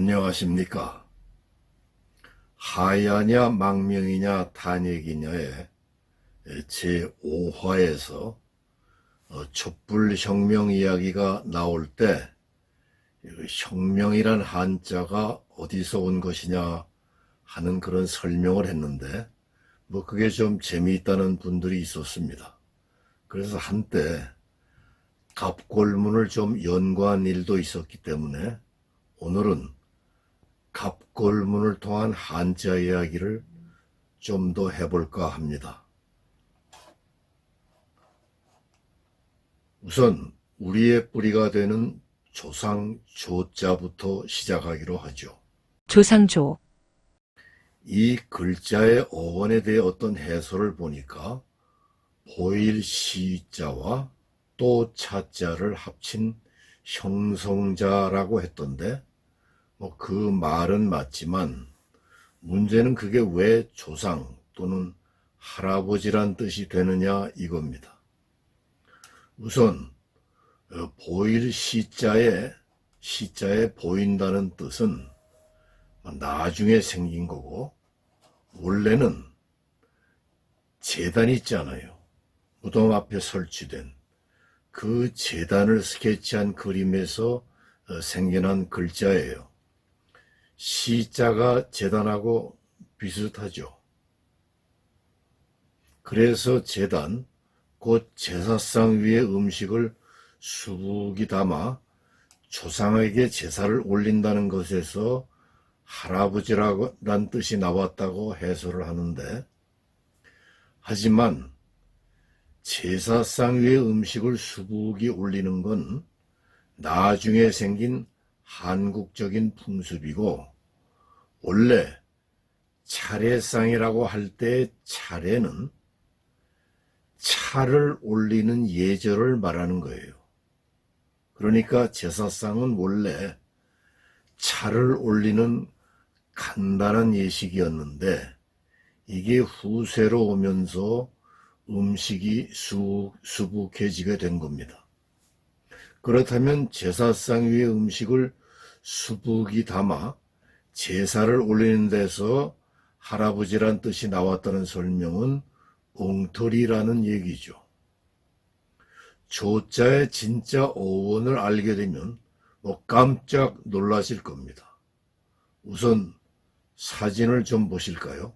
안녕하십니까. 하야냐 망명이냐 탄핵이냐의 제5화에서 촛불혁명 이야기가 나올 때 혁명이란 한자가 어디서 온 것이냐 하는 그런 설명을 했는데 그게 좀 재미있다는 분들이 있었습니다. 그래서 한때 갑골문을 좀 연구한 일도 있었기 때문에 오늘은 갑골문을 통한 한자 이야기를 좀 더 해볼까 합니다. 우선 우리의 뿌리가 되는 조상 조자부터 시작하기로 하죠. 조상조. 이 글자의 어원에 대해 어떤 해설을 보니까 보일 시자와 또 차자를 합친 형성자라고 했던데 그 말은 맞지만 문제는 그게 왜 조상 또는 할아버지란 뜻이 되느냐 이겁니다. 우선 보일 시자에 보인다는 뜻은 나중에 생긴 거고, 원래는 제단 있잖아요. 무덤 앞에 설치된 그 제단을 스케치한 그림에서 생겨난 글자예요. 시자가 제단하고 비슷하죠. 그래서 제단, 곧 제사상 위에 음식을 수북이 담아 조상에게 제사를 올린다는 것에서 할아버지란 뜻이 나왔다고 해설을 하는데, 하지만 제사상 위에 음식을 수북이 올리는 건 나중에 생긴 한국적인 풍습이고, 원래 차례상이라고 할 때 차례는 차를 올리는 예절을 말하는 거예요. 그러니까 제사상은 원래 차를 올리는 간단한 예식이었는데 이게 후세로 오면서 음식이 수북해지게 된 겁니다. 그렇다면 제사상 위에 음식을 수북이 담아 제사를 올리는 데서 할아버지란 뜻이 나왔다는 설명은 엉터리라는 얘기죠. 조자의 진짜 어원을 알게 되면 깜짝 놀라실 겁니다. 우선 사진을 좀 보실까요?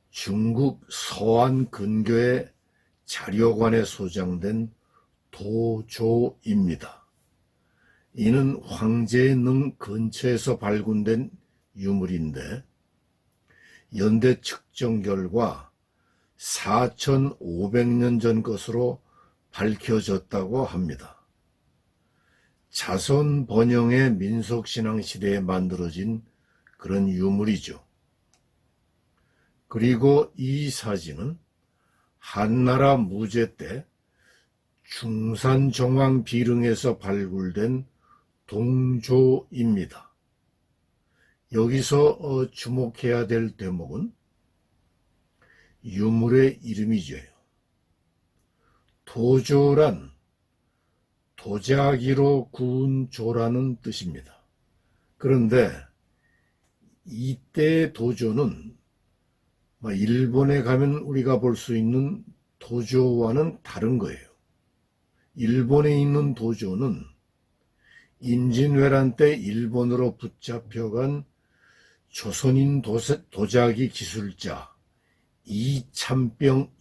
중국 서안 근교의 자료관에 소장된 도조입니다. 이는 황제의 능 근처에서 발굴된 유물인데 연대 측정 결과 4500년 전 것으로 밝혀졌다고 합니다. 자손 번영의 민속신앙 시대에 만들어진 그런 유물이죠. 그리고 이 사진은 한나라 무제 때 중산정왕 비릉에서 발굴된 동조입니다. 여기서 주목해야 될 대목은 유물의 이름이죠. 도조란 도자기로 구운 조라는 뜻입니다. 그런데 이때의 도조는 일본에 가면 우리가 볼 수 있는 도조와는 다른 거예요. 일본에 있는 도조는 임진왜란 때 일본으로 붙잡혀간 조선인 도자기 기술자 이참평을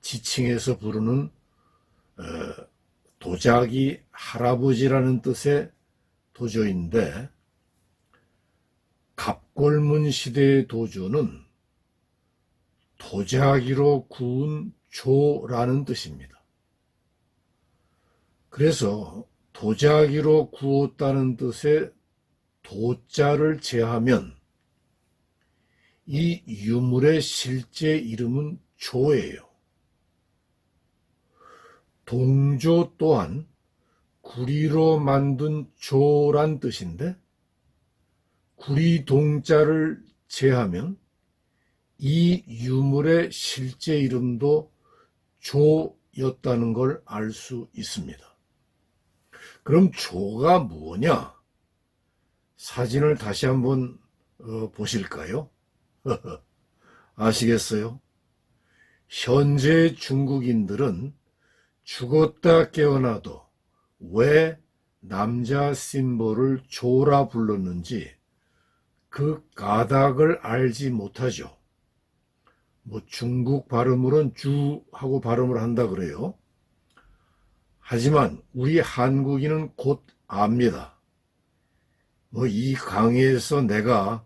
지칭해서 부르는 도자기 할아버지라는 뜻의 도조인데, 갑골문 시대의 도조는 도자기로 구운 조라는 뜻입니다. 그래서 도자기로 구웠다는 뜻의 도자를 제하면 이 유물의 실제 이름은 조예요. 동조 또한 구리로 만든 조란 뜻인데, 구리 동자를 제하면 이 유물의 실제 이름도 조였다는 걸 알 수 있습니다. 그럼 조가 뭐냐? 사진을 다시 한번 보실까요? 아시겠어요? 현재 중국인들은 죽었다 깨어나도 왜 남자 심볼을 조라 불렀는지 그 까닭을 알지 못하죠. 뭐 중국 발음으로는 주하고 발음을 한다 그래요. 하지만 우리 한국인은 곧 압니다. 뭐 이 강의에서 내가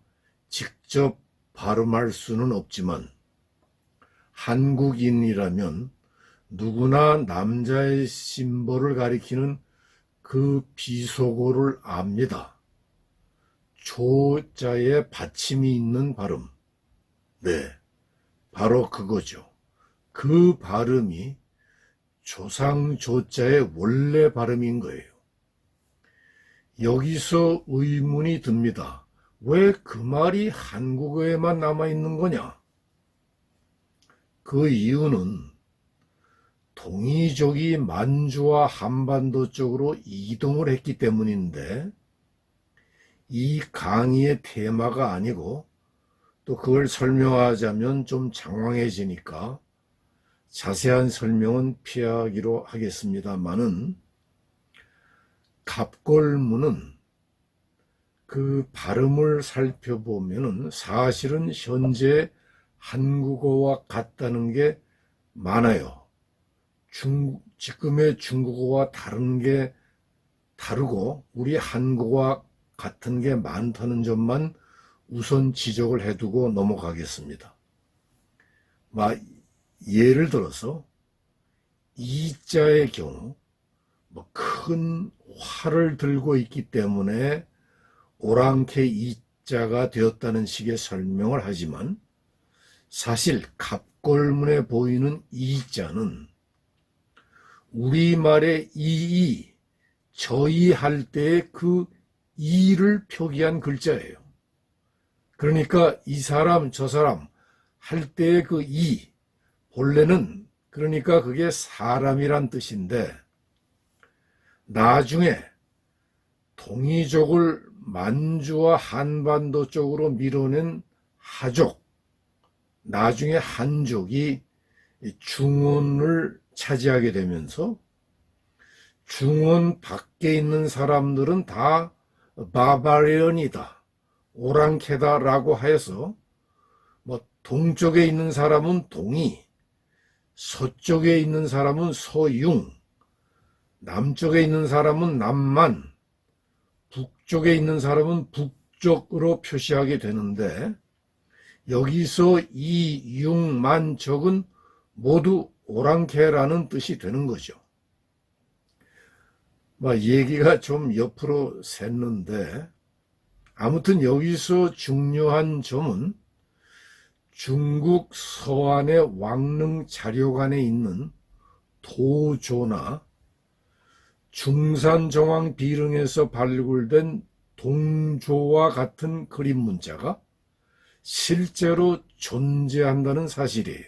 직접 발음할 수는 없지만 한국인이라면 누구나 남자의 심볼을 가리키는 그 비속어를 압니다. 조자에 받침이 있는 발음. 네, 바로 그거죠. 그 발음이 조상조자의 원래 발음인 거예요. 여기서 의문이 듭니다. 왜 그 말이 한국어에만 남아있는 거냐? 그 이유는 동이족이 만주와 한반도 쪽으로 이동을 했기 때문인데 이 강의의 테마가 아니고 또 그걸 설명하자면 좀 장황해지니까 자세한 설명은 피하기로 하겠습니다만은 갑골문은 그 발음을 살펴보면은 사실은 현재 한국어와 같다는 게 많아요. 지금의 중국어와 다르고 우리 한국어와 같은 게 많다는 점만 우선 지적을 해두고 넘어가겠습니다. 예를 들어서 이자의 경우 큰 활을 들고 있기 때문에 오랑캐 이자가 되었다는 식의 설명을 하지만 사실 갑골문에 보이는 이자는 우리말의 이이, 저이 할 때의 그 이를 표기한 글자예요. 그러니까 이 사람, 저 사람 할 때의 그 이, 본래는 그러니까 그게 사람이란 뜻인데 나중에 동이족을 만주와 한반도 쪽으로 밀어낸 하족, 나중에 한족이 중원을 차지하게 되면서 중원 밖에 있는 사람들은 다 바바리언이다, 오랑캐다라고 하여서 동쪽에 있는 사람은 동이, 서쪽에 있는 사람은 서융, 남쪽에 있는 사람은 남만, 북쪽에 있는 사람은 북쪽으로 표시하게 되는데 여기서 이, 융, 만, 적은 모두 오랑캐라는 뜻이 되는 거죠. 얘기가 좀 옆으로 샜는데 아무튼 여기서 중요한 점은 중국 서안의 왕릉 자료관에 있는 도조나 중산정왕 비릉에서 발굴된 동조와 같은 그림 문자가 실제로 존재한다는 사실이에요.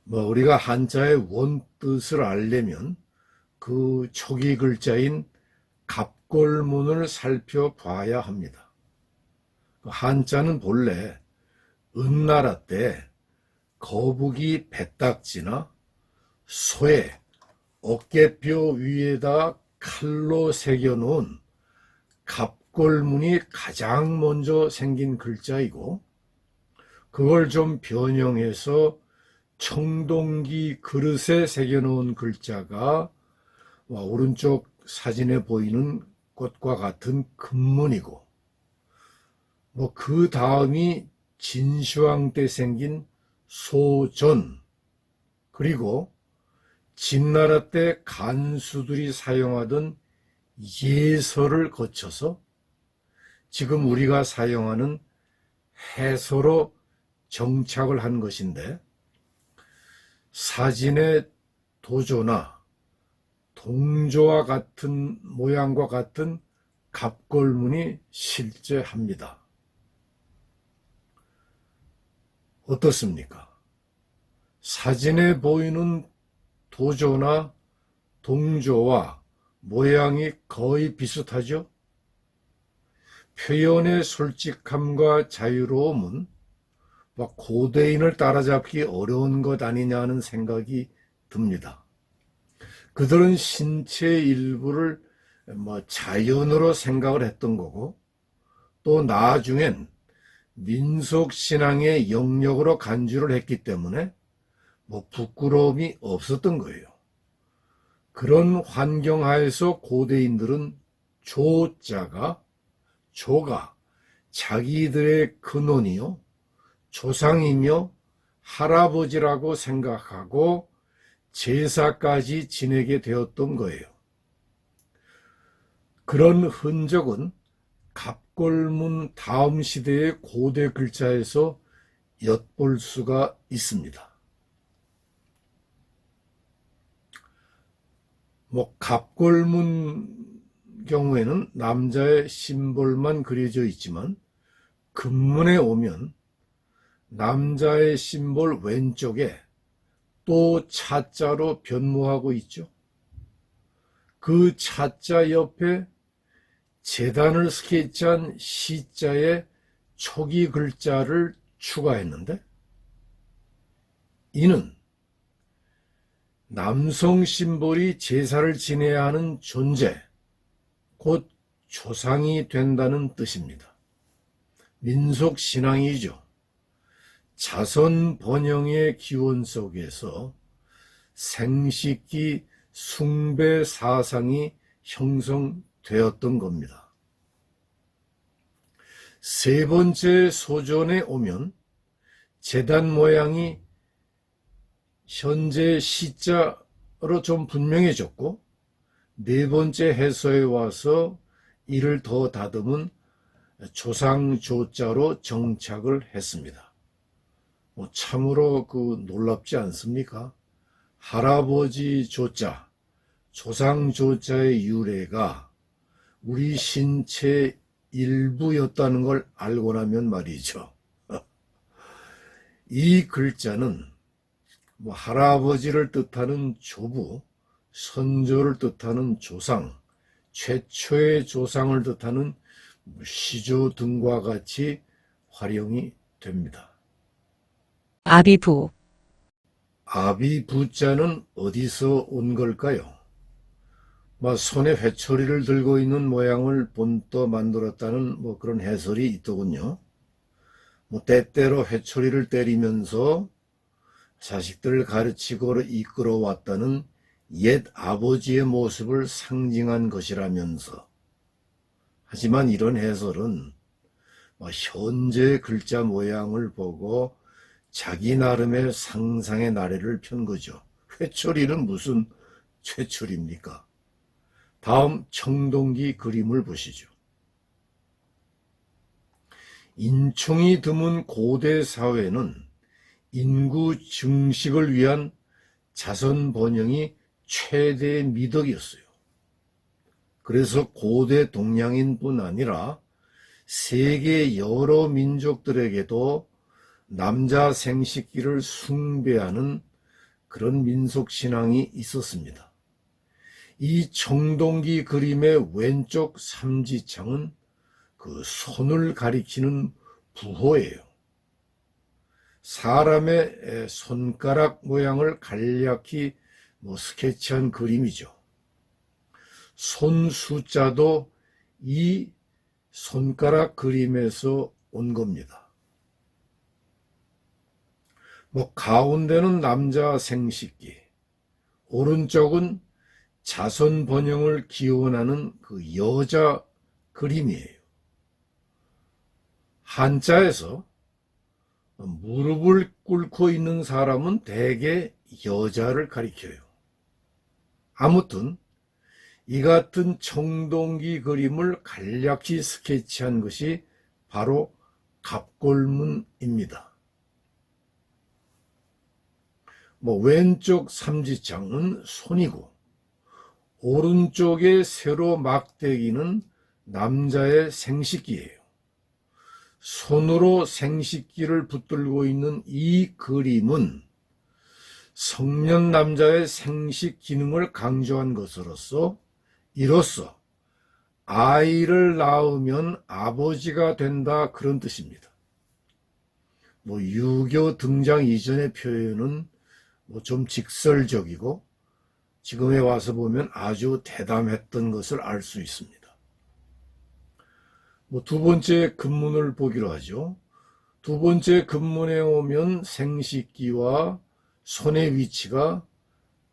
우리가 한자의 원뜻을 알려면 그 초기 글자인 갑골문을 살펴봐야 합니다. 한자는 본래 은나라 때 거북이 배딱지나 소의 어깨뼈 위에다 칼로 새겨놓은 갑골문이 가장 먼저 생긴 글자이고 그걸 좀 변형해서 청동기 그릇에 새겨놓은 글자가 오른쪽 사진에 보이는 것과 같은 금문이고 그 다음이 진시황 때 생긴 소전, 그리고 진나라 때 간수들이 사용하던 예서를 거쳐서 지금 우리가 사용하는 해서로 정착을 한 것인데 사진의 도조나 동조와 같은 모양과 같은 갑골문이 실제합니다. 어떻습니까? 사진에 보이는 도조나 동조와 모양이 거의 비슷하죠. 표현의 솔직함과 자유로움은 고대인을 따라잡기 어려운 것 아니냐는 생각이 듭니다. 그들은 신체의 일부를 자연으로 생각을 했던 거고, 또 나중엔 민속신앙의 영역으로 간주를 했기 때문에 부끄러움이 없었던 거예요. 그런 환경 하에서 고대인들은 조가 자기들의 근원이요, 조상이며 할아버지라고 생각하고 제사까지 지내게 되었던 거예요. 그런 흔적은 갑골문 다음 시대의 고대 글자에서 엿볼 수가 있습니다. 갑골문 경우에는 남자의 심볼만 그려져 있지만 금문에 오면 남자의 심볼 왼쪽에 또 차자로 변모하고 있죠. 그 차자 옆에 제단을 스케치한 시자의 초기 글자를 추가했는데, 이는 남성 심볼이 제사를 지내야 하는 존재, 곧 조상이 된다는 뜻입니다. 민속신앙이죠. 자선 번영의 기원 속에서 생식기 숭배 사상이 형성되었던 겁니다. 세 번째 소전에 오면 제단 모양이 현재 시자로 좀 분명해졌고, 네 번째 해서에 와서 이를 더 다듬은 조상조자로 정착을 했습니다. 참으로 놀랍지 않습니까? 할아버지 조자, 조상조자의 유래가 우리 신체 일부였다는 걸 알고 나면 말이죠. 이 글자는 할아버지를 뜻하는 조부, 선조를 뜻하는 조상, 최초의 조상을 뜻하는 시조 등과 같이 활용이 됩니다. 아비부. 아비부자는 어디서 온 걸까요? 손에 회초리를 들고 있는 모양을 본떠 만들었다는 그런 해설이 있더군요. 때때로 회초리를 때리면서 자식들을 가르치고 이끌어왔다는 옛 아버지의 모습을 상징한 것이라면서, 하지만 이런 해설은 현재 글자 모양을 보고 자기 나름의 상상의 나래를 편 거죠. 회초리는 무슨 회초리입니까? 다음 청동기 그림을 보시죠. 인충이 드문 고대 사회는 인구 증식을 위한 자선 번영이 최대의 미덕이었어요. 그래서 고대 동양인뿐 아니라 세계 여러 민족들에게도 남자 생식기를 숭배하는 그런 민속신앙이 있었습니다. 이 청동기 그림의 왼쪽 삼지창은 손을 가리키는 부호예요. 사람의 손가락 모양을 간략히 스케치한 그림이죠. 손 숫자도 이 손가락 그림에서 온 겁니다. 가운데는 남자 생식기, 오른쪽은 자손 번영을 기원하는 여자 그림이에요. 한자에서 무릎을 꿇고 있는 사람은 대개 여자를 가리켜요. 아무튼 이 같은 청동기 그림을 간략히 스케치한 것이 바로 갑골문입니다. 왼쪽 삼지창은 손이고, 오른쪽의 세로 막대기는 남자의 생식기예요. 손으로 생식기를 붙들고 있는 이 그림은 성년 남자의 생식 기능을 강조한 것으로서 이로써 아이를 낳으면 아버지가 된다, 그런 뜻입니다. 유교 등장 이전의 표현은 좀 직설적이고 지금에 와서 보면 아주 대담했던 것을 알 수 있습니다. 두 번째 금문을 보기로 하죠. 두 번째 금문에 오면 생식기와 손의 위치가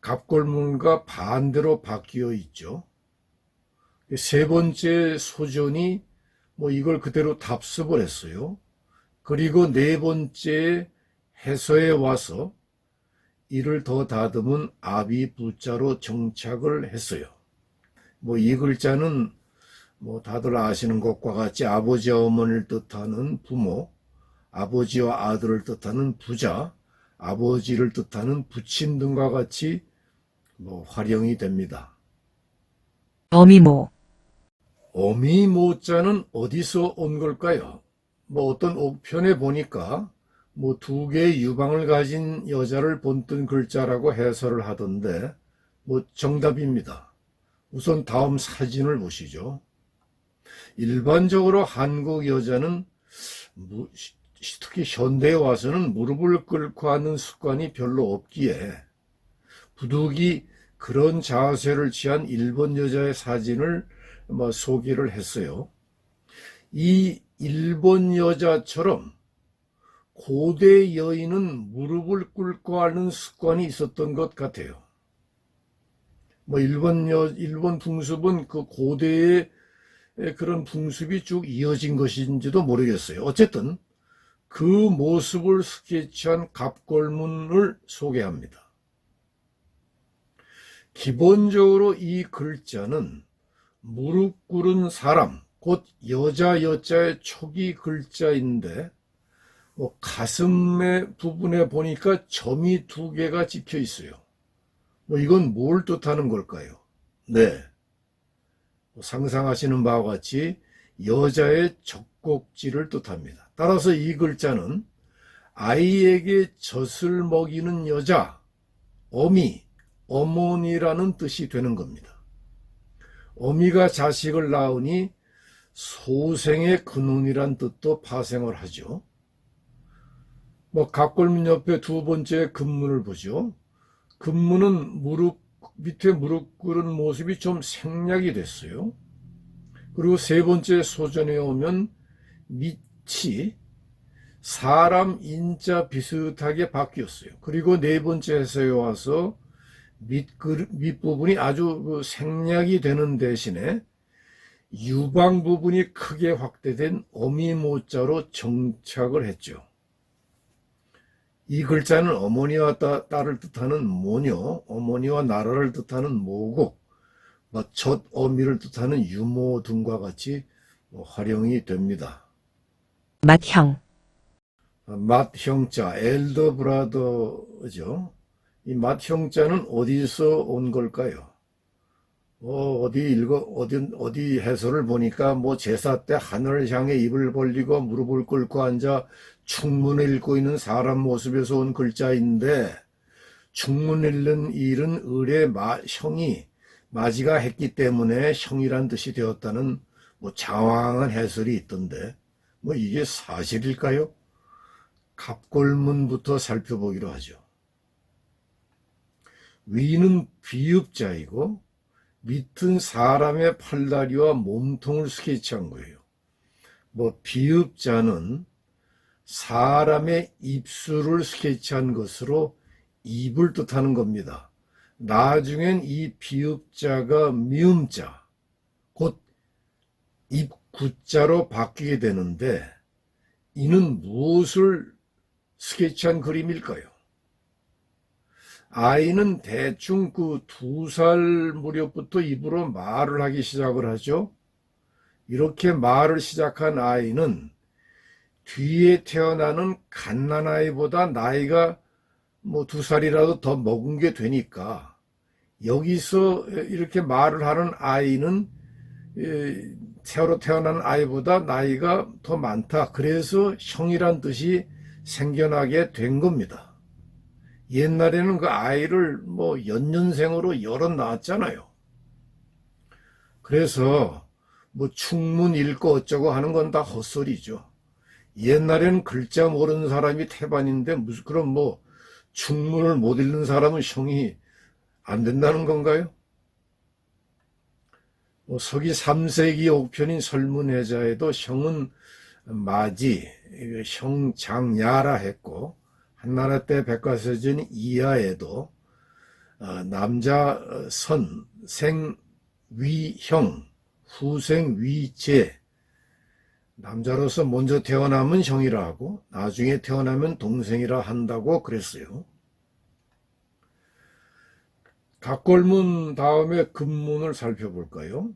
갑골문과 반대로 바뀌어 있죠. 세 번째 소전이 이걸 그대로 답습을 했어요. 그리고 네 번째 해서에 와서 이를 더 다듬은 아비 부자로 정착을 했어요. 이 글자는 다들 아시는 것과 같이 아버지와 어머니를 뜻하는 부모, 아버지와 아들을 뜻하는 부자, 아버지를 뜻하는 부친 등과 같이 활용이 됩니다. 어미모, 어미모자는 어디서 온 걸까요? 어떤 옥편에 보니까 두 개의 유방을 가진 여자를 본뜬 글자라고 해설을 하던데 정답입니다. 우선 다음 사진을 보시죠. 일반적으로 한국 여자는 특히 현대에 와서는 무릎을 꿇고 하는 습관이 별로 없기에 부득이 그런 자세를 취한 일본 여자의 사진을 소개를 했어요. 이 일본 여자처럼 고대 여인은 무릎을 꿇고 하는 습관이 있었던 것 같아요. 일본 풍습은 그 고대의 그런 풍습이 쭉 이어진 것인지도 모르겠어요. 어쨌든 그 모습을 스케치한 갑골문을 소개합니다. 기본적으로 이 글자는 무릎 꿇은 사람, 곧 여자 여자의 초기 글자인데 가슴의 부분에 보니까 점이 두 개가 찍혀 있어요. 이건 뭘 뜻하는 걸까요? 네, 상상하시는 바와 같이 여자의 젖꼭지를 뜻합니다. 따라서 이 글자는 아이에게 젖을 먹이는 여자, 어미, 어머니라는 뜻이 되는 겁니다. 어미가 자식을 낳으니 소생의 근원이란 뜻도 파생을 하죠. 갑골문 옆에 두 번째 금문을 보죠. 금문은 밑에 무릎 꿇은 모습이 좀 생략이 됐어요. 그리고 세 번째 소전에 오면 밑이 사람 인자 비슷하게 바뀌었어요. 그리고 네 번째 해서에 와서 밑부분이 아주 생략이 되는 대신에 유방 부분이 크게 확대된 어미모자로 정착을 했죠. 이 글자는 어머니와 딸을 뜻하는 모녀, 어머니와 나라를 뜻하는 모국, 젖, 어미를 뜻하는 유모 등과 같이 활용이 됩니다. 맏형, 맏형자, 엘더 브라더죠. 이 맏형자는 어디서 온 걸까요? 어디 해설을 보니까 제사 때 하늘을 향해 입을 벌리고 무릎을 꿇고 앉아 충문을 읽고 있는 사람 모습에서 온 글자인데, 충문 읽는 일은 을의 형이 맞이가 했기 때문에 형이란 뜻이 되었다는 장황한 해설이 있던데 이게 사실일까요? 갑골문부터 살펴보기로 하죠. 위는 비읍자이고 밑은 사람의 팔다리와 몸통을 스케치한 거예요. 비읍자는 사람의 입술을 스케치한 것으로 입을 뜻하는 겁니다. 나중엔 이 비읍자가 미음자, 곧 입구자로 바뀌게 되는데, 이는 무엇을 스케치한 그림일까요? 아이는 대충 2살 무렵부터 입으로 말을 하기 시작을 하죠. 이렇게 말을 시작한 아이는 뒤에 태어나는 갓난아이보다 나이가 2살이라도 더 먹은 게 되니까, 여기서 이렇게 말을 하는 아이는 새로 태어난 아이보다 나이가 더 많다. 그래서 형이란 뜻이 생겨나게 된 겁니다. 옛날에는 그 아이를 뭐 연년생으로 여럿 낳았잖아요. 그래서 뭐 충문 읽고 어쩌고 하는 건 다 헛소리죠. 옛날에는 글자 모르는 사람이 태반인데 무슨 그럼 뭐 충문을 못 읽는 사람은 형이 안 된다는 건가요? 뭐 서기 3세기 옥편인 설문회자에도 형은 마지, 형 장야라 했고 한나라 때 백과사전 이하에도 남자 선, 생 위형, 후생 위제, 남자로서 먼저 태어나면 형이라 하고 나중에 태어나면 동생이라 한다고 그랬어요. 갑골문 다음에 금문을 살펴볼까요?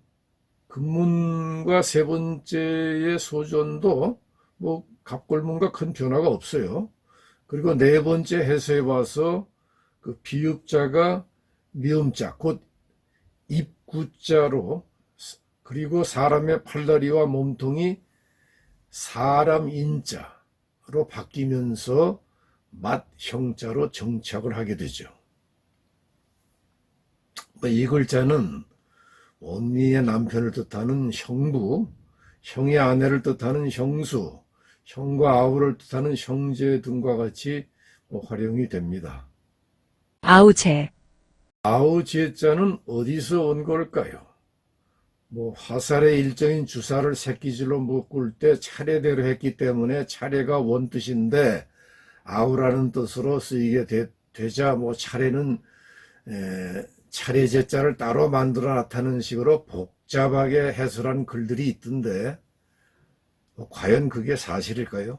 금문과 세 번째의 소전도 뭐 갑골문과 큰 변화가 없어요. 그리고 네 번째 해서에 봐서 그 비읍자가 미음자, 곧 입구자로, 그리고 사람의 팔다리와 몸통이 사람 인자로 바뀌면서 맏형자로 정착을 하게 되죠. 이 글자는 언니의 남편을 뜻하는 형부, 형의 아내를 뜻하는 형수, 형과 아우를 뜻하는 형제 등과 같이 활용이 됩니다. 아우제, 아우제자는 어디서 온 걸까요? 화살의 일정인 주사를 새끼질로 묶을 때 차례대로 했기 때문에 차례가 원뜻인데 아우라는 뜻으로 쓰이게 되자 차례는 차례제자를 따로 만들어 나타내는 식으로 복잡하게 해설한 글들이 있던데 과연 그게 사실일까요?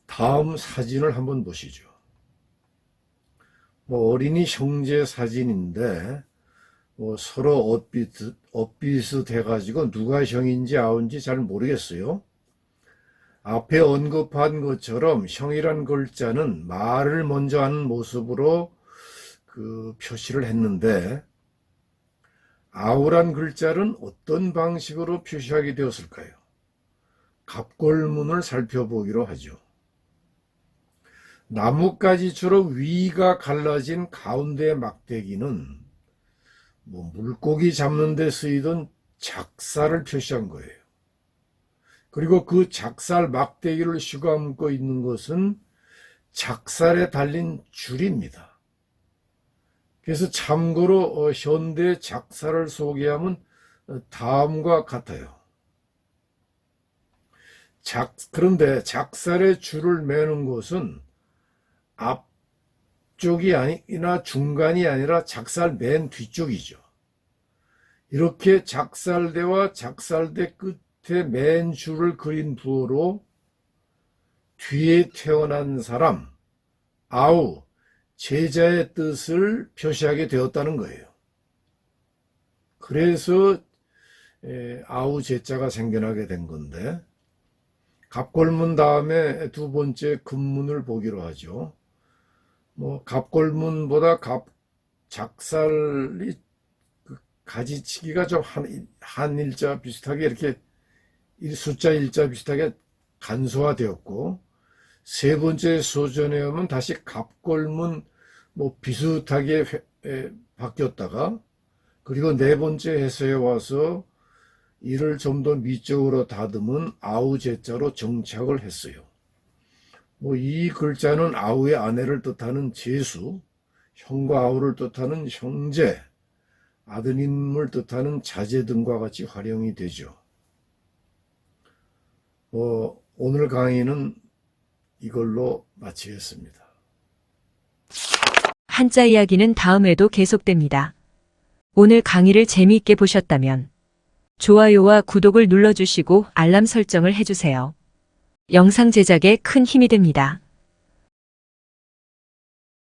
다음 사진을 한번 보시죠. 어린이 형제 사진인데 서로 엇비슷해가지고 누가 형인지 아우인지 잘 모르겠어요. 앞에 언급한 것처럼 형이란 글자는 말을 먼저 하는 모습으로 그 표시를 했는데 아우란 글자는 어떤 방식으로 표시하게 되었을까요? 갑골문을 살펴보기로 하죠. 나뭇가지처럼 위가 갈라진 가운데 막대기는 물고기 잡는 데 쓰이던 작살을 표시한 거예요. 그리고 그 작살 막대기를 휘감고 있는 것은 작살에 달린 줄입니다. 그래서 참고로 현대 작살을 소개하면 다음과 같아요. 그런데 작살의 줄을 매는 곳은 앞쪽이 아니나 중간이 아니라 작살 맨 뒤쪽이죠. 이렇게 작살대와 작살대 끝에 맨 줄을 그린 부호로 뒤에 태어난 사람, 아우, 제자의 뜻을 표시하게 되었다는 거예요. 그래서 아우 제자가 생겨나게 된 건데 갑골문 다음에 두 번째 금문을 보기로 하죠. 갑골문보다 작살이 가지치기가 좀 한 일자 비슷하게 이렇게 숫자 일자 비슷하게 간소화되었고 세 번째 소전에 오면 다시 갑골문 비슷하게 바뀌었다가 그리고 네 번째 해서에 와서 이를 좀 더 미적으로 다듬은 아우제자로 정착을 했어요. 이 글자는 아우의 아내를 뜻하는 제수, 형과 아우를 뜻하는 형제, 아드님을 뜻하는 자제 등과 같이 활용이 되죠. 오늘 강의는 이걸로 마치겠습니다. 한자 이야기는 다음에도 계속됩니다. 오늘 강의를 재미있게 보셨다면 좋아요와 구독을 눌러주시고 알람 설정을 해주세요. 영상 제작에 큰 힘이 됩니다.